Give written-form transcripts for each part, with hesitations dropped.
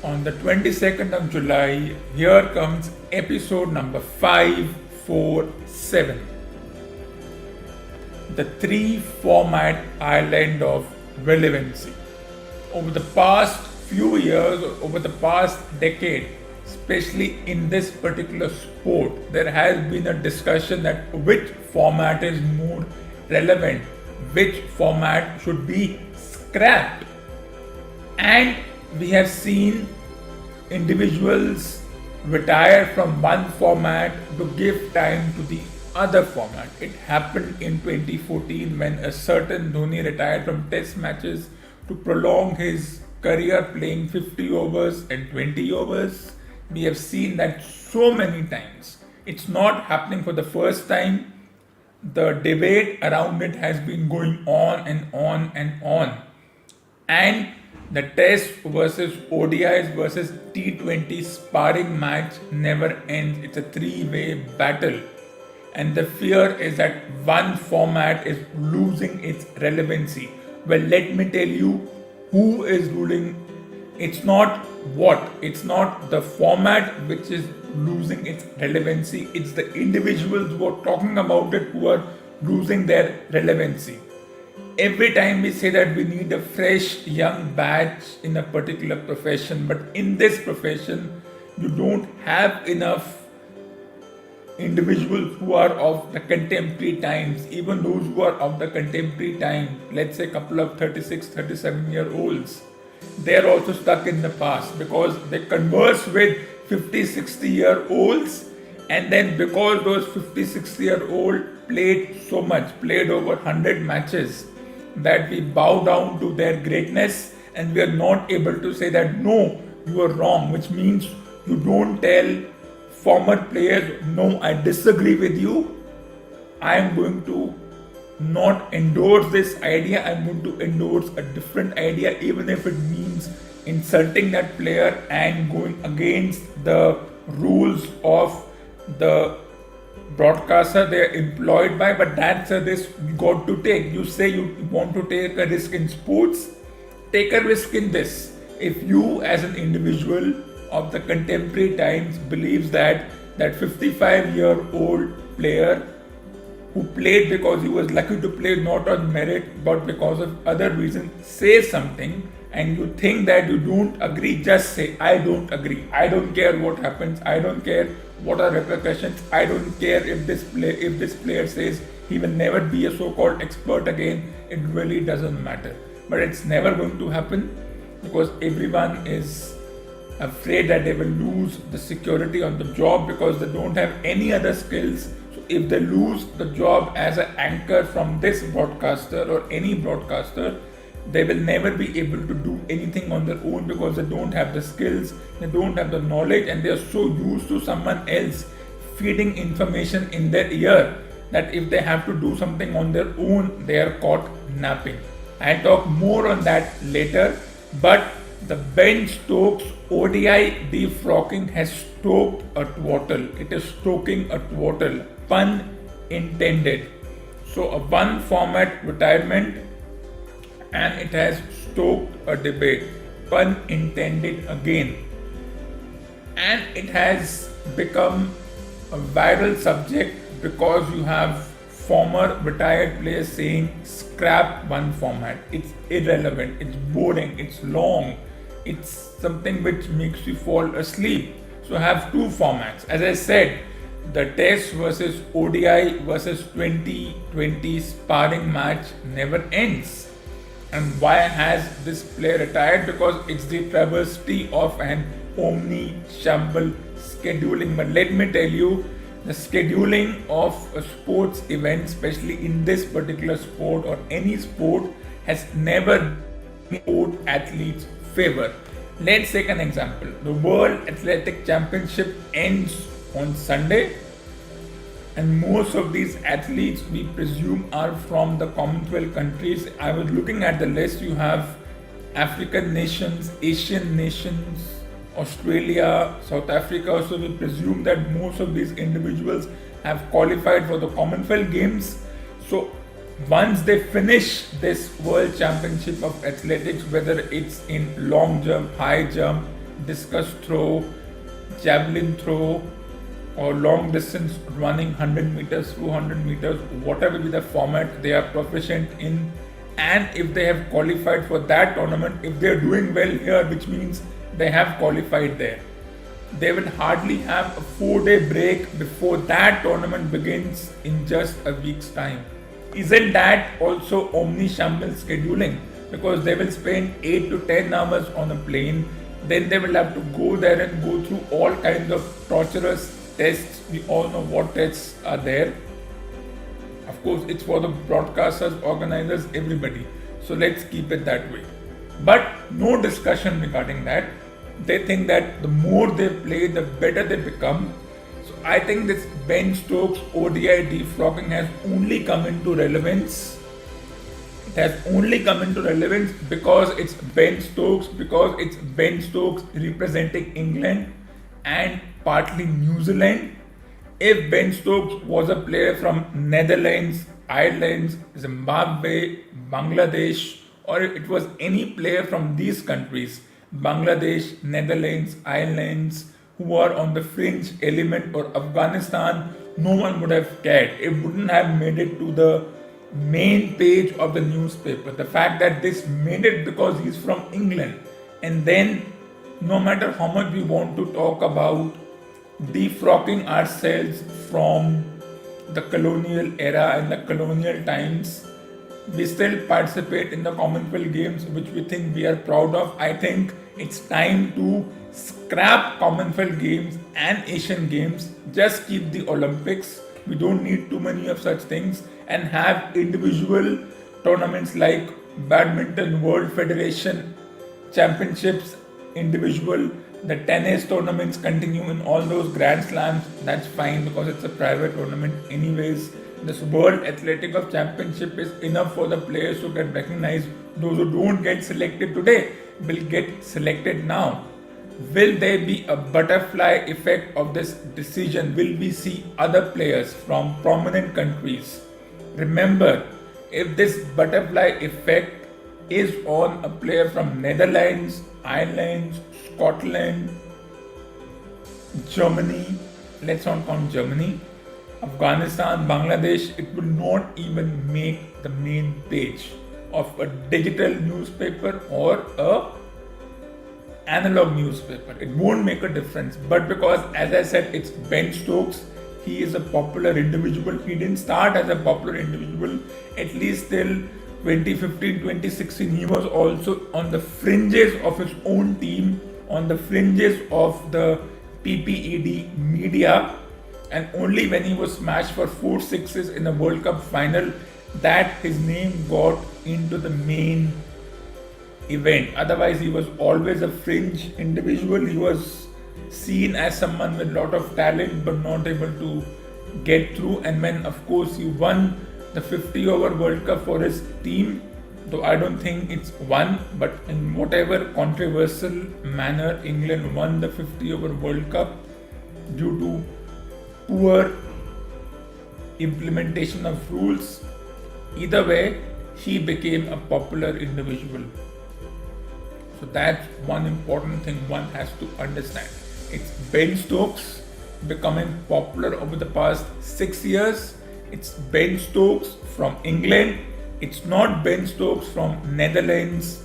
On the 22nd of July, here comes episode number 547. The three format island of relevancy. Over the past few years, over the past decade, especially in this particular sport, there has been a discussion that which format is more relevant, which format should be scrapped. And we have seen individuals retire from one format to give time to the other format. It happened in 2014 when a certain Dhoni retired from test matches to prolong his career playing 50 overs and 20 overs. We have seen that so many times. It's not happening for the first time. The debate around it has been going on and on and on. And the test versus ODIs versus T20 sparring match never ends. It's a three-way battle. And the fear is that one format is losing its relevancy. Well, let me tell you who is ruling. It's not the format which is losing its relevancy. It's the individuals who are talking about it who are losing their relevancy. Every time we say that we need a fresh young batch in a particular profession, but in this profession you don't have enough individuals who are of the contemporary times. Even those who are of the contemporary time, let's say a couple of 36, 37-year-olds, they're also stuck in the past because they converse with 50, 60-year-olds, and then because those 50, 60-year-old played so much, played over 100 matches, that we bow down to their greatness and we are not able to say that no, you are wrong, which means you don't tell former players, no, I disagree with you, I am going to not endorse this idea, I'm going to endorse a different idea, even if it means insulting that player and going against the rules of the broadcaster they are employed by. But that's a risk you got to take. You say you want to take a risk in sports, take a risk in this. If you as an individual of the contemporary times believes that 55-year-old player who played because he was lucky to play, not on merit but because of other reasons, says something and you think that you don't agree, just say I don't agree. I don't care what happens, I don't care what are repercussions, I don't care if this player says he will never be a so-called expert again. It really doesn't matter. But it's never going to happen because everyone is afraid that they will lose the security on the job because they don't have any other skills. So if they lose the job as an anchor from this broadcaster or any broadcaster, they will never be able to do anything on their own because they don't have the skills, they don't have the knowledge, and they are so used to someone else feeding information in their ear that if they have to do something on their own, they are caught napping. I'll talk more on that later, but the Ben Stokes ODI defrocking has stoked a twaddle. It is stoking a twaddle, pun intended. So a one format retirement, and it has stoked a debate, pun intended again, and it has become a viral subject because you have former retired players saying scrap one format, it's irrelevant, it's boring, it's long, it's something which makes you fall asleep. So have two formats. As I said, the test versus ODI versus 2020 sparring match never ends. And why has this player retired? Because it's the travesty of an omni-shamble scheduling. But let me tell you, the scheduling of a sports event, especially in this particular sport or any sport, has never been in athletes' favor. Let's take an example. The World Athletic Championship ends on Sunday, and most of these athletes we presume are from the Commonwealth countries. I was looking at the list. You have African nations, Asian nations, Australia, South Africa. So we presume that most of these individuals have qualified for the Commonwealth Games. So once they finish this World Championship of Athletics, whether it's in long jump, high jump, discus throw, javelin throw, or long distance running 100 meters, 200 meters, whatever be the format they are proficient in. And if they have qualified for that tournament, if they are doing well here, which means they have qualified there, they will hardly have a 4-day break before that tournament begins in just a week's time. Isn't that also omni-shamble scheduling? Because they will spend 8 to 10 hours on a plane, then they will have to go there and go through all kinds of torturous tests. We all know what tests are there. Of course, it's for the broadcasters, organizers, everybody. So let's keep it that way. But no discussion regarding that. They think that the more they play, the better they become. So I think this Ben Stokes ODI defrocking has only come into relevance. It has only come into relevance because it's Ben Stokes, representing England and partly New Zealand. If Ben Stokes was a player from Netherlands, Ireland, Zimbabwe, Bangladesh, or it was any player from these countries, Bangladesh, Netherlands, Ireland, who are on the fringe element, or Afghanistan, no one would have cared. It wouldn't have made it to the main page of the newspaper. The fact that this made it because he's from England, and then no matter how much we want to talk about defrocking ourselves from the colonial era and the colonial times, we still participate in the Commonwealth Games, which we think we are proud of. I think it's time to scrap Commonwealth Games and Asian Games. Just keep the Olympics. We don't need too many of such things, and have individual tournaments like Badminton World Federation Championships, individual. The tennis tournaments continue in all those Grand Slams. That's fine because it's a private tournament anyways. This World Athletic of Championship is enough for the players to get recognized. Those who don't get selected today will get selected now. Will there be a butterfly effect of this decision? Will we see other players from prominent countries? Remember, if this butterfly effect is on a player from Netherlands, Ireland, Scotland, Germany, let's not count Germany, Afghanistan, Bangladesh, it will not even make the main page of a digital newspaper or a analog newspaper. It won't make a difference. But because, as I said, it's Ben Stokes, he is a popular individual. He didn't start as a popular individual. At least till 2015, 2016, he was also on the fringes of his own team, on the fringes of the PPED media, and only when he was smashed for 4 sixes in a World Cup final that his name got into the main event. Otherwise, he was always a fringe individual. He was seen as someone with a lot of talent but not able to get through. And when, of course, he won the 50-over World Cup for his team, though I don't think it's won, but in whatever controversial manner, England won the 50-over World Cup due to poor implementation of rules. Either way, he became a popular individual. So that's one important thing one has to understand. It's Ben Stokes becoming popular over the past 6 years. It's Ben Stokes from England. It's not Ben Stokes from Netherlands,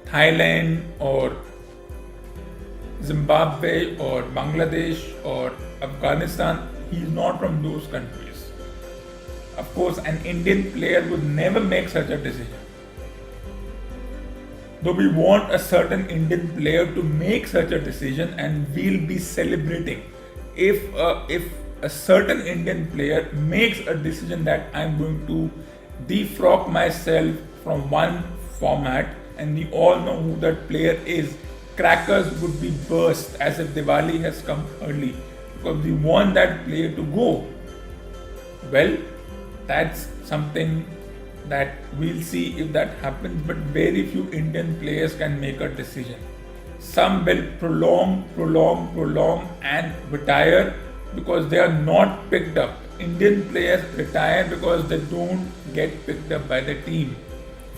Thailand, or Zimbabwe, or Bangladesh, or Afghanistan. He's not from those countries. Of course, an Indian player would never make such a decision. Though we want a certain Indian player to make such a decision, and we'll be celebrating if a certain Indian player makes a decision that I'm going to defrock myself from one format, and we all know who that player is. Crackers would be burst as if Diwali has come early because we want that player to go. Well, that's something that we'll see if that happens, but very few Indian players can make a decision. Some will prolong and retire because they are not picked up. Indian players retire because they don't get picked up by the team.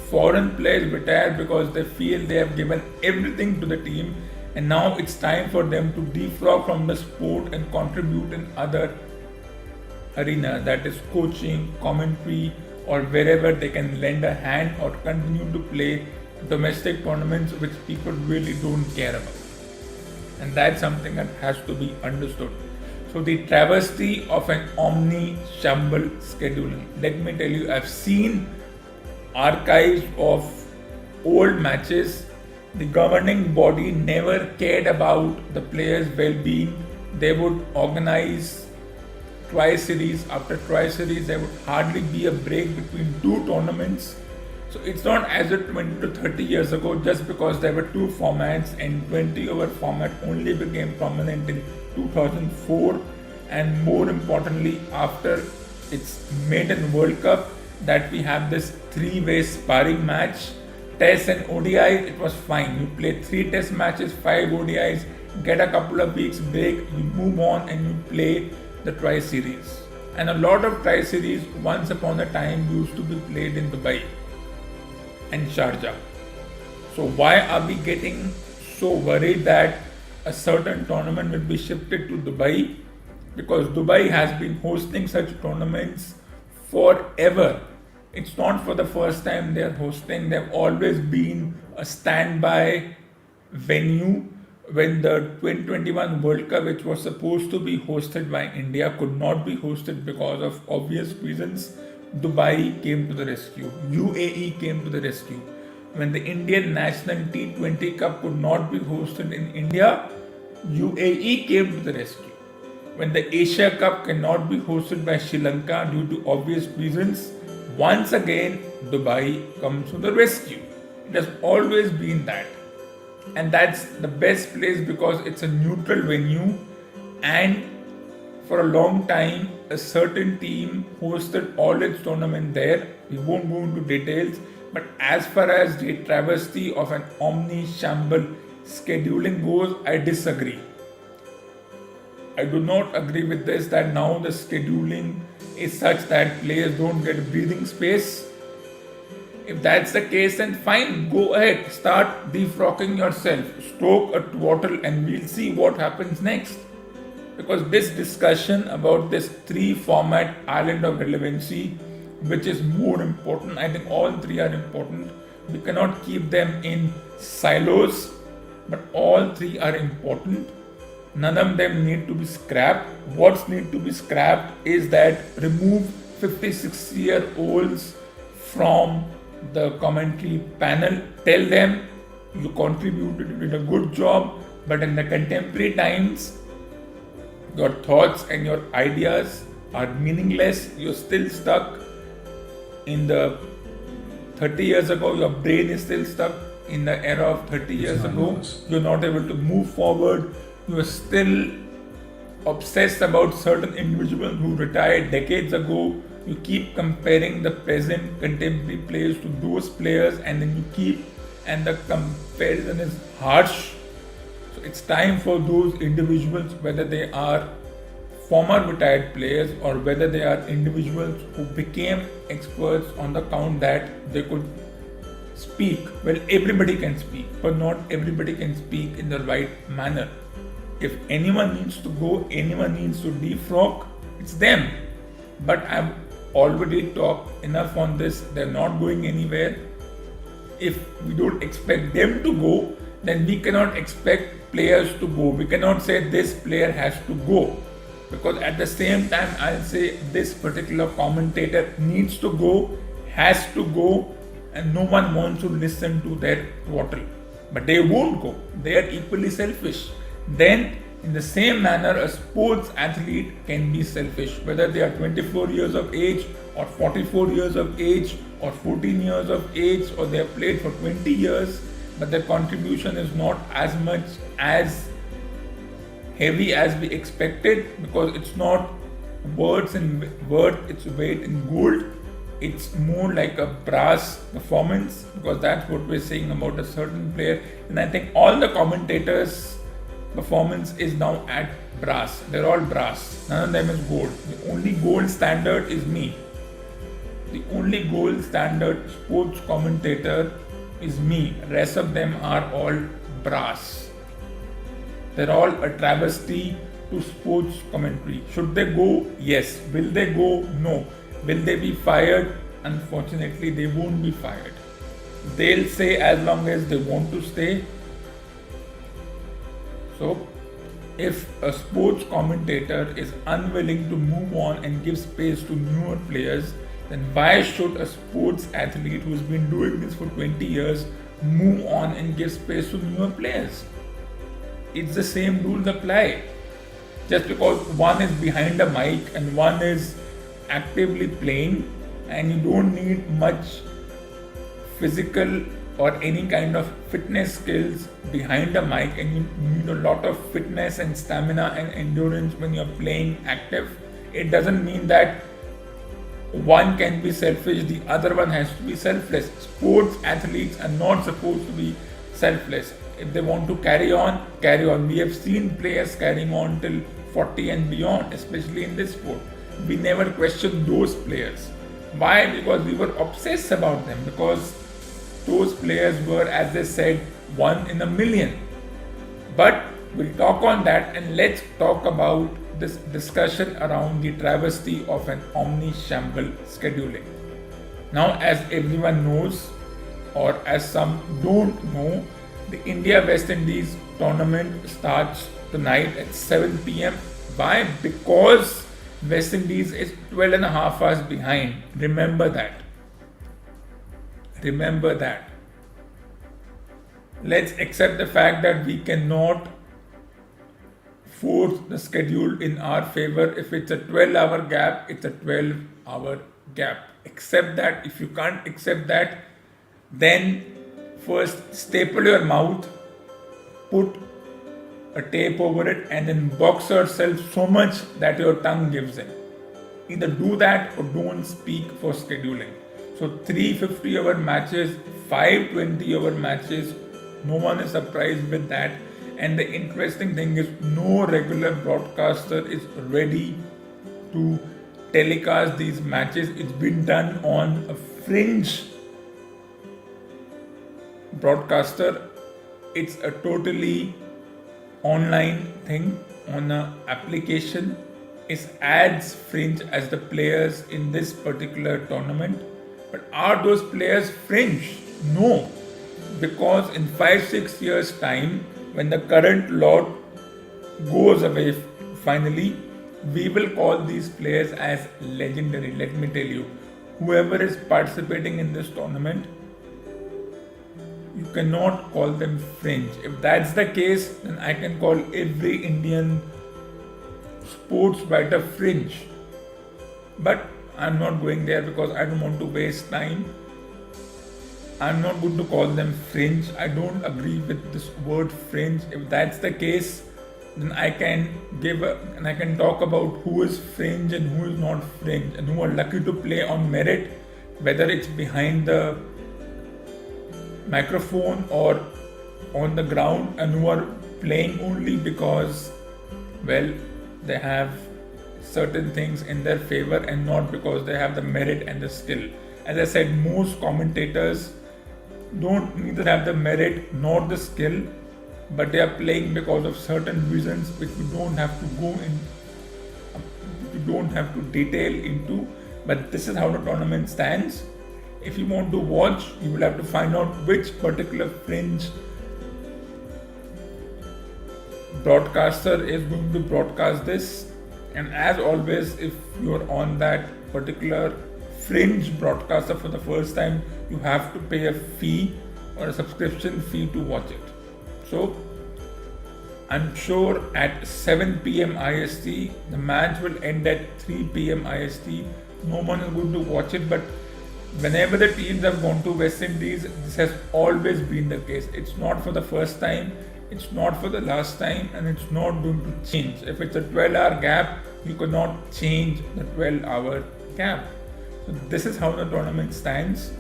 foreign players retire because they feel they have given everything to the team, and now it's time for them to defrog from the sport and contribute in other arenas, that is coaching, commentary, or wherever they can lend a hand or continue to play domestic tournaments which people really don't care about. And that's something that has to be understood. So the travesty of an omni-shamble scheduling. Let me tell you, I've seen archives of old matches. The governing body never cared about the players' well-being. They would organize twice series after twice series. There would hardly be a break between two tournaments. So it's not as if 20 to 30 years ago, just because there were two formats and 20 over format only became prominent in 2004, and more importantly after its maiden World Cup, that we have this three-way sparring match. Tests and ODIs, it was fine. You play 3 test matches, 5 ODIs, get a couple of weeks break, you move on and you play the tri-series. And a lot of tri-series once upon a time used to be played in Dubai and Sharjah. So why are we getting so worried that a certain tournament will be shifted to Dubai? Because Dubai has been hosting such tournaments forever. It's not for the first time they are hosting. They've always been a standby venue. When the 2021 World Cup, which was supposed to be hosted by India, could not be hosted because of obvious reasons, Dubai came to the rescue. UAE came to the rescue. When the Indian National T-20 Cup could not be hosted in India, UAE came to the rescue. When the Asia Cup cannot be hosted by Sri Lanka due to obvious reasons, once again Dubai comes to the rescue. It has always been that. And that's the best place because it's a neutral venue, and for a long time a certain team hosted all its tournament there. We won't go into details, but as far as the travesty of an omni-shamble scheduling goes, I disagree. I do not agree with this, that now the scheduling is such that players don't get breathing space. If that's the case, then fine, go ahead, start defrocking yourself, stoke a twaddle, and we'll see what happens next. Because this discussion about this 3-format island of relevancy, which is more important, I think all 3 are important. We cannot keep them in silos, but all 3 are important. None of them need to be scrapped. What's need to be scrapped is that remove 56-year-olds from the commentary panel. Tell them you contributed, you did a good job, but in the contemporary times, your thoughts and your ideas are meaningless. You're still stuck in the 30 years ago. Your brain is still stuck in the era of 30 years ago. You're not able to move forward. You are still obsessed about certain individuals who retired decades ago. You keep comparing the present contemporary players to those players, and then the comparison is harsh. So it's time for those individuals, whether they are former retired players or whether they are individuals who became experts on the count that they could speak. Well, everybody can speak, but not everybody can speak in the right manner. If anyone needs to go, anyone needs to defrog, it's them. But I've already talked enough on this. They're not going anywhere. If we don't expect them to go, then we cannot expect players to go. We cannot say this player has to go, because at the same time I'll say this particular commentator needs to go, has to go, and no one wants to listen to their twaddle. But they won't go. They are equally selfish. Then in the same manner, a sports athlete can be selfish, whether they are 24 years of age or 44 years of age or 14 years of age, or they have played for 20 years, but their contribution is not as much as heavy as we expected, because it's not worth its weight in gold. It's more like a brass performance, because that's what we're saying about a certain player. And I think all the commentators' performance is now at brass. They're all brass. None of them is gold. The only gold standard is me. The only gold standard sports commentator is me. Rest of them are all brass. They're all a travesty to sports commentary. Should they go? Yes. Will they go? No. Will they be fired? Unfortunately, they won't be fired. They'll say as long as they want to stay. So, if a sports commentator is unwilling to move on and give space to newer players, then why should a sports athlete who's been doing this for 20 years move on and give space to newer players? It's the same rules apply. Just because one is behind a mic and one is actively playing, and you don't need much physical or any kind of fitness skills behind a mic, and you need a lot of fitness and stamina and endurance when you're playing active, it doesn't mean that one can be selfish, the other one has to be selfless. Sports athletes are not supposed to be selfless. If they want to carry on, carry on. We have seen players carrying on till 40 and beyond, especially in this sport. We never questioned those players. Why? Because we were obsessed about them, because those players were, as they said, one in a million. But we'll talk on that, and let's talk about this discussion around the travesty of an omni-shamble scheduling. Now, as everyone knows, or as some don't know, the India-West Indies tournament starts tonight at 7 p.m. Why? Because West Indies is 12 and a half hours behind. Remember that. Remember that. Let's accept the fact that we cannot force the schedule in our favor. If it's a 12-hour gap, it's a 12-hour gap. Accept that. If you can't accept that, then first staple your mouth, put a tape over it, and then box yourself so much that your tongue gives in. Either do that or don't speak for scheduling. So 3 50-hour matches, 5 20-hour matches, no one is surprised with that. And the interesting thing is, no regular broadcaster is ready to telecast these matches. It's been done on a fringe broadcaster. It's a totally online thing on an application. It's as fringe as the players in this particular tournament. But are those players fringe? No. Because in 5-6 years' time, when the current law goes away finally, we will call these players as legendary. Let me tell you, whoever is participating in this tournament, you cannot call them fringe. If that's the case, then I can call every Indian sports writer fringe. But I'm not going there because I don't want to waste time. I'm not going to call them fringe. I don't agree with this word fringe. If that's the case, then I can I can talk about who is fringe and who is not fringe, and who are lucky to play on merit, whether it's behind the microphone or on the ground, and who are playing only because, well, they have certain things in their favor and not because they have the merit and the skill. As I said, most commentators don't neither have the merit nor the skill, but they are playing because of certain reasons which we don't have to go in, we don't have to detail into. But this is how the tournament stands. If you want to watch, you will have to find out which particular fringe broadcaster is going to broadcast this. And as always, if you're on that particular fringe broadcaster for the first time, you have to pay a fee or a subscription fee to watch it. So I'm sure at 7 p.m. IST, the match will end at 3 p.m. IST. No one is going to watch it, but whenever the teams have gone to West Indies, this has always been the case. It's not for the first time, it's not for the last time, and it's not going to change. If it's a 12-hour gap, you cannot change the 12-hour gap. So this is how the tournament stands,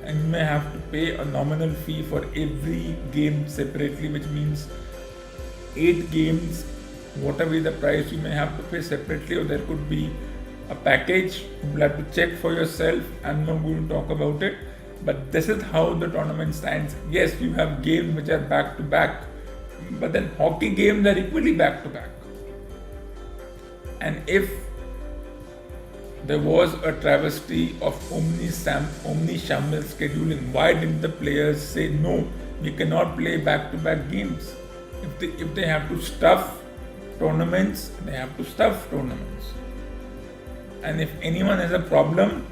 and you may have to pay a nominal fee for every game separately, which means 8 games, whatever the price, you may have to pay separately, or there could be a package. You'll have to check for yourself. I'm not going to talk about it. But this is how the tournament stands. Yes, you have games which are back to back, but then hockey games are equally back to back. And if there was a travesty of omni-shamil scheduling, why didn't the players say no, we cannot play back-to-back games? If they have to stuff tournaments, they have to stuff tournaments. And if anyone has a problem,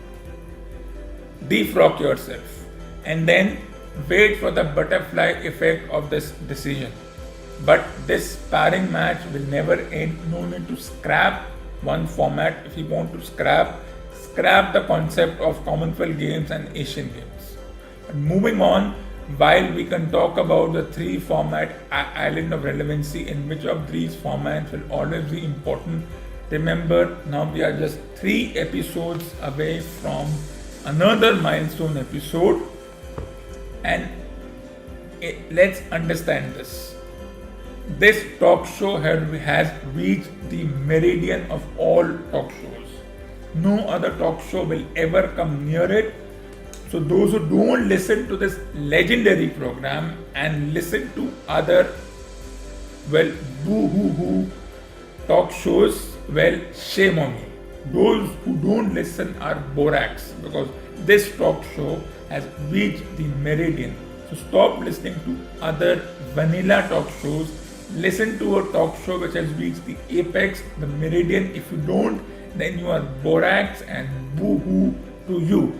defrock yourself and then wait for the butterfly effect of this decision. But this sparring match will never end. No need to scrap one format. If you want to scrap the concept of Commonwealth Games and Asian Games. But moving on, while we can talk about the 3 format island of relevancy, in which of these formats will always be important, remember now we are just 3 episodes away from another milestone episode, and let's understand this. This talk show has reached the meridian of all talk shows. No other talk show will ever come near it. So those who don't listen to this legendary program and listen to other, well, boo-hoo-hoo talk shows, well, shame on you. Those who don't listen are borax, because this talk show has reached the meridian. So stop listening to other vanilla talk shows. Listen to a talk show which has reached the apex, the meridian. If you don't, then you are borax and boo-hoo to you.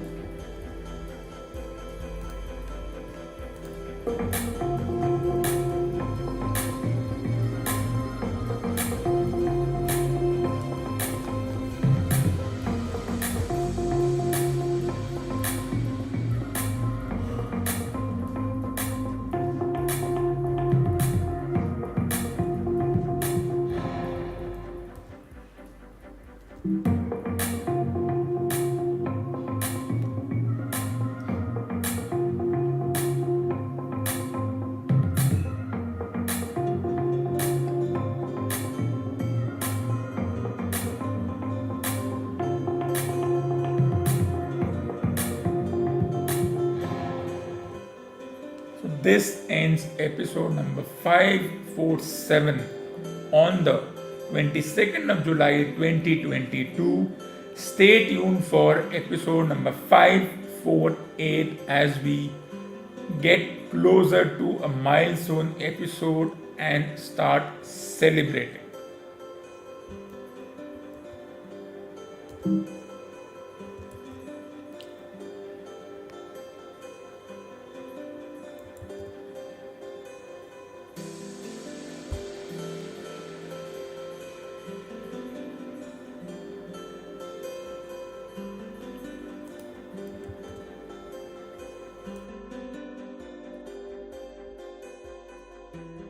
This ends episode number 547 on the 22nd of July 2022. Stay tuned for episode number 548 as we get closer to a milestone episode and start celebrating.